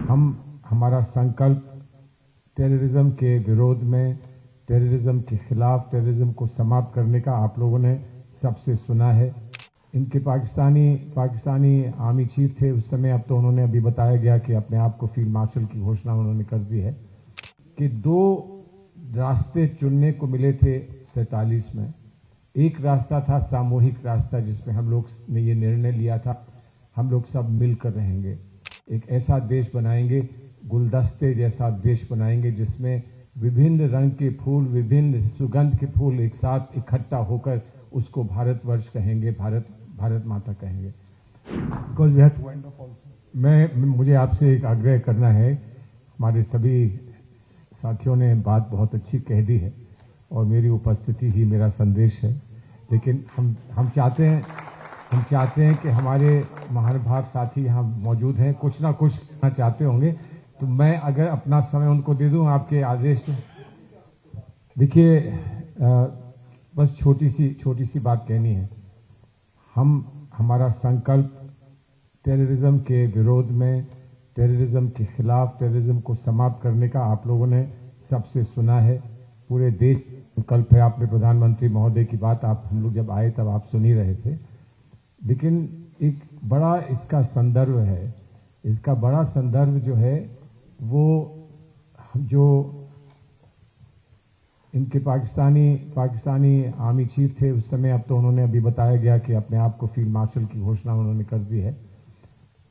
हमारा संकल्प टेररिज्म के विरोध में, टेररिज्म के खिलाफ, टेररिज्म को समाप्त करने का आप लोगों ने सबसे सुना है। इनके पाकिस्तानी आर्मी चीफ थे उस समय, अब तो उन्होंने अभी बताया गया कि अपने आप को फील्ड मार्शल की घोषणा उन्होंने कर दी है कि 2 रास्ते चुनने को मिले थे 47 में। एक रास्ता था सामूहिक रास्ता, जिसमें हम लोग ने ये निर्णय लिया था हम लोग सब मिलकर रहेंगे, एक ऐसा देश बनाएंगे, गुलदस्ते जैसा देश बनाएंगे जिसमें विभिन्न रंग के फूल, विभिन्न सुगंध के फूल एक साथ इकट्ठा होकर उसको भारतवर्ष कहेंगे, भारत माता कहेंगे। Because we have to wind up also. मुझे आपसे एक आग्रह करना है। हमारे सभी साथियों ने बात बहुत अच्छी कह दी है और मेरी उपस्थिति ही मेरा संदेश है, लेकिन हम चाहते हैं कि हमारे महानुभाव साथी यहाँ मौजूद हैं, कुछ ना कुछ कहना चाहते होंगे, तो मैं अगर अपना समय उनको दे दूं आपके आदेश से। देखिए, बस छोटी सी बात कहनी है। हमारा संकल्प टेररिज्म के विरोध में, टेररिज्म के खिलाफ, टेररिज्म को समाप्त करने का आप लोगों ने सबसे सुना है। पूरे देश संकल्प है। आपने प्रधानमंत्री महोदय की बात हम लोग जब आए तब आप सुन ही रहे थे, लेकिन एक बड़ा इसका संदर्भ है। इसका बड़ा संदर्भ जो है वो जो इनके पाकिस्तानी आर्मी चीफ थे उस समय, अब तो उन्होंने अभी बताया गया कि अपने आप को फील्ड मार्शल की घोषणा उन्होंने कर दी है।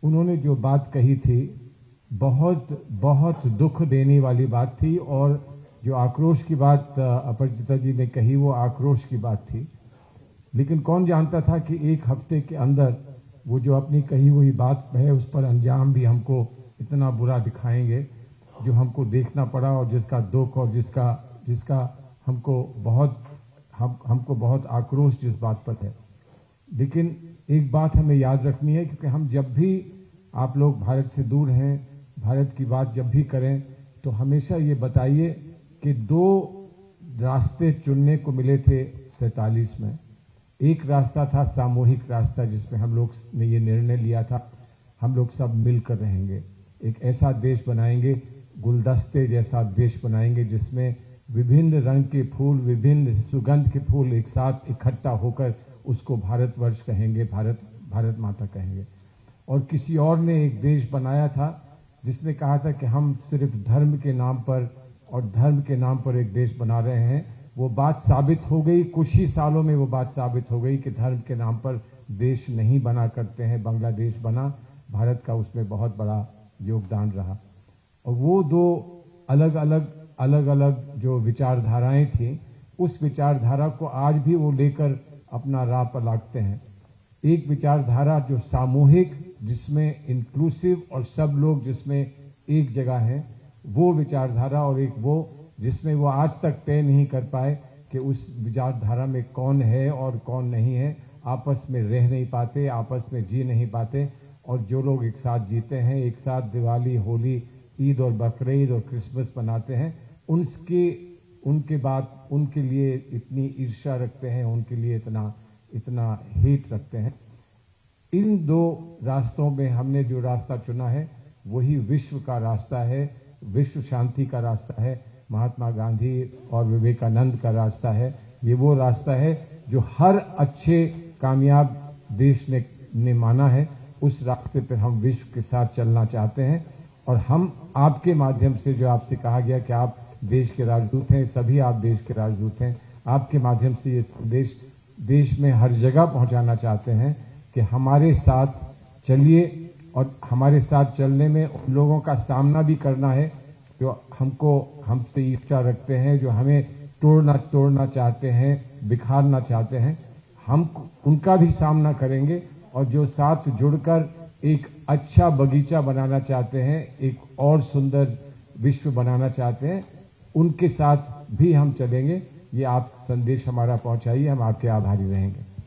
उन्होंने जो बात कही थी बहुत दुख देने वाली बात थी, और जो आक्रोश की बात अपराजिता जी ने कही वो आक्रोश की बात थी। लेकिन कौन जानता था कि एक हफ्ते के अंदर वो जो अपनी कही हुई बात है उस पर अंजाम भी हमको इतना बुरा दिखाएंगे, जो हमको देखना पड़ा और जिसका दुख और जिसका हमको बहुत आक्रोश जिस बात पर है। लेकिन एक बात हमें याद रखनी है, क्योंकि हम जब भी आप लोग भारत से दूर हैं, भारत की बात जब भी करें तो हमेशा ये बताइए कि 2 रास्ते चुनने को मिले थे 47 में। एक रास्ता था सामूहिक रास्ता, जिसमें हम लोग ने ये निर्णय लिया था हम लोग सब मिलकर रहेंगे, एक ऐसा देश बनाएंगे, गुलदस्ते जैसा देश बनाएंगे जिसमें विभिन्न रंग के फूल, विभिन्न सुगंध के फूल एक साथ इकट्ठा होकर उसको भारतवर्ष कहेंगे, भारत माता कहेंगे। और किसी और ने एक देश बनाया था जिसने कहा था कि हम सिर्फ धर्म के नाम पर एक देश बना रहे हैं। वो बात साबित हो गई, कुछ ही सालों में वो बात साबित हो गई कि धर्म के नाम पर देश नहीं बना करते हैं। बांग्लादेश बना, भारत का उसमें बहुत बड़ा योगदान रहा। और वो 2 अलग-अलग जो विचारधाराएं थी, उस विचारधारा को आज भी वो लेकर अपना राह पर लागते हैं। एक विचारधारा जो सामूहिक, जिसमें इंक्लूसिव और सब लोग जिसमें एक जगह हैं, वो विचारधारा, और एक वो जिसमें वो आज तक तय नहीं कर पाए कि उस विचारधारा में कौन है और कौन नहीं है। आपस में रह नहीं पाते, आपस में जी नहीं पाते, और जो लोग एक साथ जीते हैं, एक साथ दिवाली, होली, ईद और बकरीद और क्रिसमस मनाते हैं, उनके बाद उनके लिए इतनी ईर्ष्या रखते हैं, उनके लिए इतना हेट रखते हैं। इन 2 रास्तों में हमने जो रास्ता चुना है वही विश्व का रास्ता है, विश्व शांति का रास्ता है, महात्मा गांधी और विवेकानंद का रास्ता है। ये वो रास्ता है जो हर अच्छे कामयाब देश ने माना है। उस रास्ते पर हम विश्व के साथ चलना चाहते हैं, और हम आपके माध्यम से, जो आपसे कहा गया कि आप देश के राजदूत हैं, सभी आप देश के राजदूत हैं, आपके माध्यम से ये संदेश देश में हर जगह पहुंचाना चाहते हैं कि हमारे साथ चलिए, और हमारे साथ चलने में उन लोगों का सामना भी करना है जो हमसे ईर्ष्या रखते हैं, जो हमें तोड़ना चाहते हैं, बिखारना चाहते हैं। हम उनका भी सामना करेंगे, और जो साथ जुड़कर एक अच्छा बगीचा बनाना चाहते हैं, एक और सुंदर विश्व बनाना चाहते हैं, उनके साथ भी हम चलेंगे। ये आप संदेश हमारा पहुंचाइए, हम आपके आभारी रहेंगे।